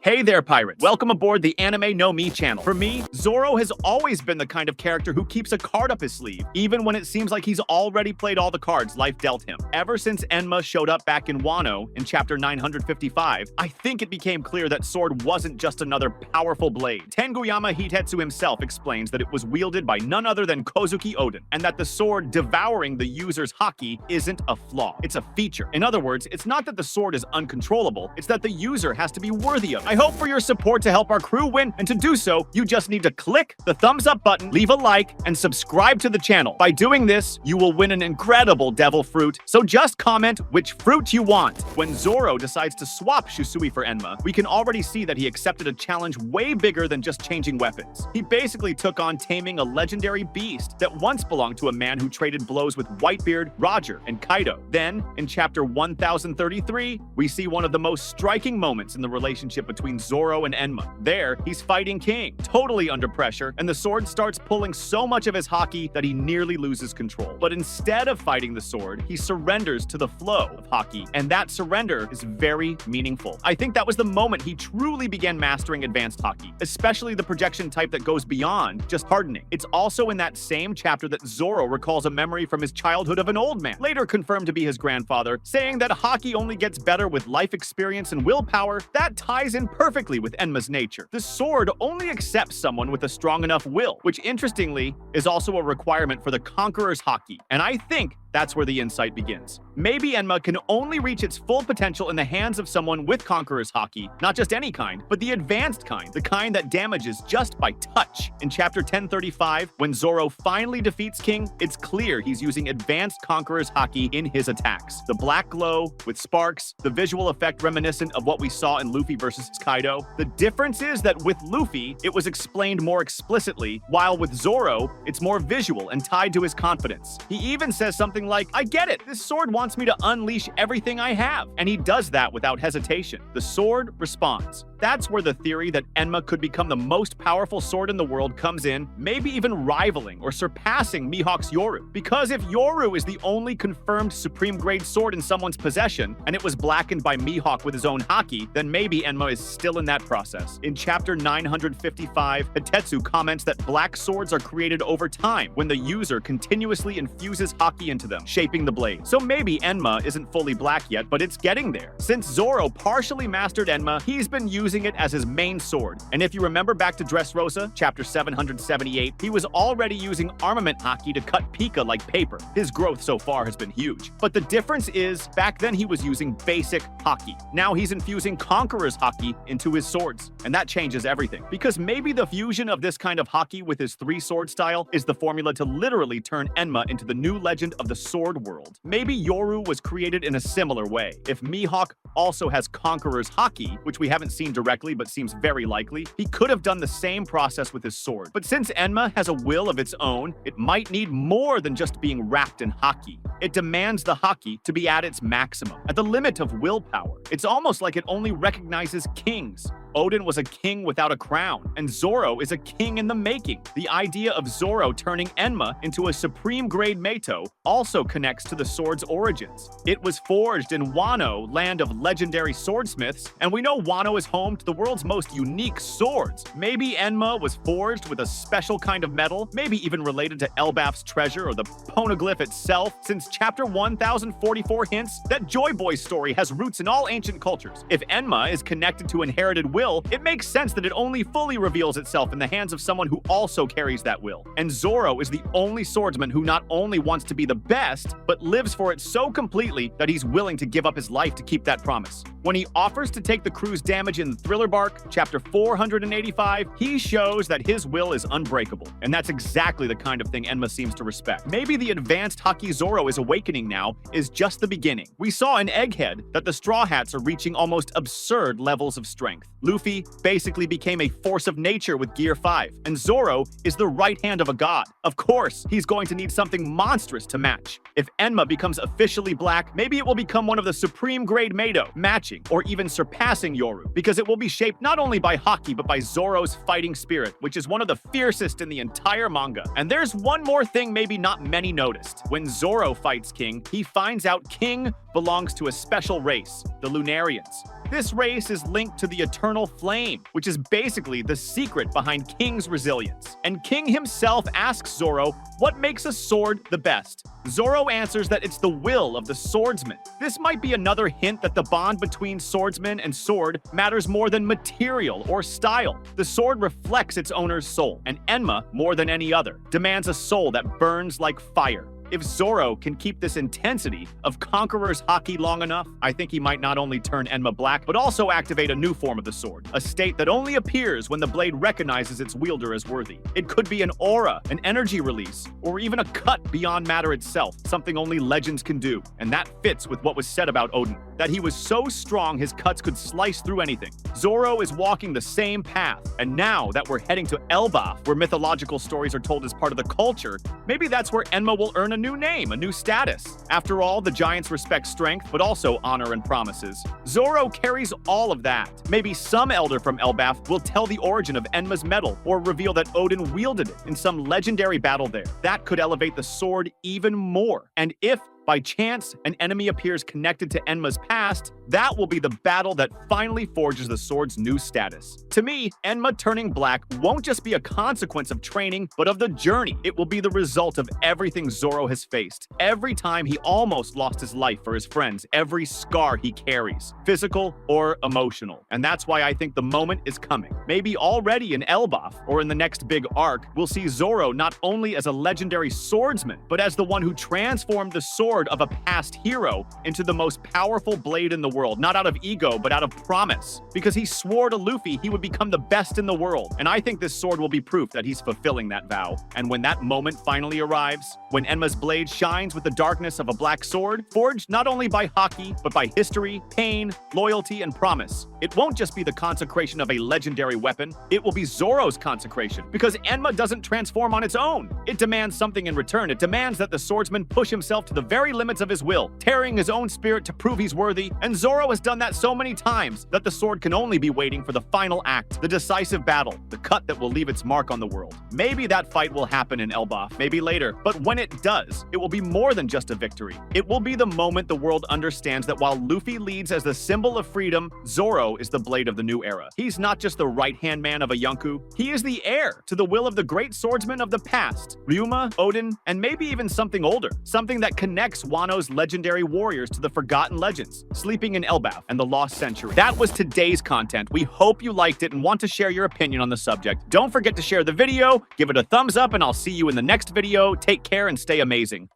Hey there, pirates! Welcome aboard the Anime No Me channel. For me, Zoro has always been the kind of character who keeps a card up his sleeve, even when it seems like he's already played all the cards life dealt him. Ever since Enma showed up back in Wano in chapter 955, I think it became clear that sword wasn't just another powerful blade. Tenguyama Hitetsu himself explains that it was wielded by none other than Kozuki Oden, and that the sword devouring the user's Haki isn't a flaw, it's a feature. In other words, it's not that the sword is uncontrollable, it's that the user has to be worthy of it. I hope for your support to help our crew win, and to do so, you just need to click the thumbs up button, leave a like, and subscribe to the channel. By doing this, you will win an incredible devil fruit, so just comment which fruit you want. When Zoro decides to swap Shusui for Enma, we can already see that he accepted a challenge way bigger than just changing weapons. He basically took on taming a legendary beast that once belonged to a man who traded blows with Whitebeard, Roger, and Kaido. Then, in chapter 1033, we see one of the most striking moments in the relationship between Zoro and Enma. There, he's fighting King, totally under pressure, and the sword starts pulling so much of his Haki that he nearly loses control. But instead of fighting the sword, he surrenders to the flow of Haki, and that surrender is very meaningful. I think that was the moment he truly began mastering advanced Haki, especially the projection type that goes beyond just hardening. It's also in that same chapter that Zoro recalls a memory from his childhood of an old man, later confirmed to be his grandfather, saying that Haki only gets better with life experience and willpower. That ties in perfectly with Enma's nature. The sword only accepts someone with a strong enough will, which interestingly is also a requirement for the Conqueror's Haki, and I think that's where the insight begins. Maybe Enma can only reach its full potential in the hands of someone with Conqueror's Haki, not just any kind, but the advanced kind, the kind that damages just by touch. In chapter 1035, when Zoro finally defeats King, it's clear he's using advanced Conqueror's Haki in his attacks. The black glow with sparks, the visual effect reminiscent of what we saw in Luffy versus Kaido. The difference is that with Luffy, it was explained more explicitly, while with Zoro, it's more visual and tied to his confidence. He even says something like, "I get it, this sword wants me to unleash everything I have." And he does that without hesitation. The sword responds. That's where the theory that Enma could become the most powerful sword in the world comes in, maybe even rivaling or surpassing Mihawk's Yoru. Because if Yoru is the only confirmed supreme grade sword in someone's possession, and it was blackened by Mihawk with his own Haki, then maybe Enma is still in that process. In chapter 955, Hitetsu comments that black swords are created over time when the user continuously infuses Haki into them, shaping the blade. So maybe Enma isn't fully black yet, but it's getting there. Since Zoro partially mastered Enma, he's been using it as his main sword. And if you remember back to Dressrosa, chapter 778, he was already using armament Haki to cut Pika like paper. His growth so far has been huge. But the difference is, back then he was using basic Haki. Now he's infusing Conqueror's Haki into his swords. And that changes everything. Because maybe the fusion of this kind of Haki with his three-sword style is the formula to literally turn Enma into the new legend of the sword world. Maybe Yoru was created in a similar way. If Mihawk also has Conqueror's Haki, which we haven't seen directly but seems very likely, he could have done the same process with his sword. But since Enma has a will of its own, it might need more than just being wrapped in Haki. It demands the Haki to be at its maximum, at the limit of willpower. It's almost like it only recognizes kings. Oden was a king without a crown, and Zoro is a king in the making. The idea of Zoro turning Enma into a supreme-grade Meito also connects to the sword's origins. It was forged in Wano, land of legendary swordsmiths, and we know Wano is home to the world's most unique swords. Maybe Enma was forged with a special kind of metal, maybe even related to Elbaf's treasure or the poneglyph itself, since chapter 1044 hints that Joy Boy's story has roots in all ancient cultures. If Enma is connected to inherited will, it makes sense that it only fully reveals itself in the hands of someone who also carries that will. And Zoro is the only swordsman who not only wants to be the best, but lives for it so completely that he's willing to give up his life to keep that promise. When he offers to take the crew's damage in Thriller Bark, chapter 485, he shows that his will is unbreakable. And that's exactly the kind of thing Enma seems to respect. Maybe the advanced Haki Zoro is awakening now is just the beginning. We saw in Egghead that the Straw Hats are reaching almost absurd levels of strength. Luffy basically became a force of nature with Gear 5, and Zoro is the right hand of a god. Of course, he's going to need something monstrous to match. If Enma becomes officially black, maybe it will become one of the supreme grade Meito, matching or even surpassing Yoru, because it will be shaped not only by Haki but by Zoro's fighting spirit, which is one of the fiercest in the entire manga. And there's one more thing maybe not many noticed. When Zoro fights King, he finds out King belongs to a special race, the Lunarians. This race is linked to the eternal flame, which is basically the secret behind King's resilience. And King himself asks Zoro what makes a sword the best. Zoro answers that it's the will of the swordsman. This might be another hint that the bond between swordsman and sword matters more than material or style. The sword reflects its owner's soul, and Enma, more than any other, demands a soul that burns like fire. If Zoro can keep this intensity of Conqueror's Haki long enough, I think he might not only turn Enma black, but also activate a new form of the sword, a state that only appears when the blade recognizes its wielder as worthy. It could be an aura, an energy release, or even a cut beyond matter itself, something only legends can do. And that fits with what was said about Odin, that he was so strong his cuts could slice through anything. Zoro is walking the same path, and now that we're heading to Elbaf, where mythological stories are told as part of the culture, maybe that's where Enma will earn a new name, a new status. After all, the giants respect strength, but also honor and promises. Zoro carries all of that. Maybe some elder from Elbaf will tell the origin of Enma's medal, or reveal that Odin wielded it in some legendary battle there. That could elevate the sword even more. And if by chance an enemy appears connected to Enma's past, that will be the battle that finally forges the sword's new status. To me, Enma turning black won't just be a consequence of training, but of the journey. It will be the result of everything Zoro has faced. Every time he almost lost his life for his friends, every scar he carries, physical or emotional. And that's why I think the moment is coming. Maybe already in Elbaf, or in the next big arc, we'll see Zoro not only as a legendary swordsman, but as the one who transformed the sword of a past hero into the most powerful blade in the world, not out of ego, but out of promise. Because he swore to Luffy he would become the best in the world. And I think this sword will be proof that he's fulfilling that vow. And when that moment finally arrives, when Enma's blade shines with the darkness of a black sword, forged not only by Haki, but by history, pain, loyalty, and promise, it won't just be the consecration of a legendary weapon, it will be Zoro's consecration. Because Enma doesn't transform on its own. It demands something in return. It demands that the swordsman push himself to the very limits of his will, tearing his own spirit to prove he's worthy, and Zoro has done that so many times that the sword can only be waiting for the final act, the decisive battle, the cut that will leave its mark on the world. Maybe that fight will happen in Elbaf, maybe later, but when it does, it will be more than just a victory. It will be the moment the world understands that while Luffy leads as the symbol of freedom, Zoro is the blade of the new era. He's not just the right-hand man of a Yonko, he is the heir to the will of the great swordsmen of the past, Ryuma, Odin, and maybe even something older, something that connects Wano's legendary warriors to the forgotten legends, sleeping in Elbaf and the lost century. That was today's content. We hope you liked it and want to share your opinion on the subject. Don't forget to share the video, give it a thumbs up, and I'll see you in the next video. Take care and stay amazing.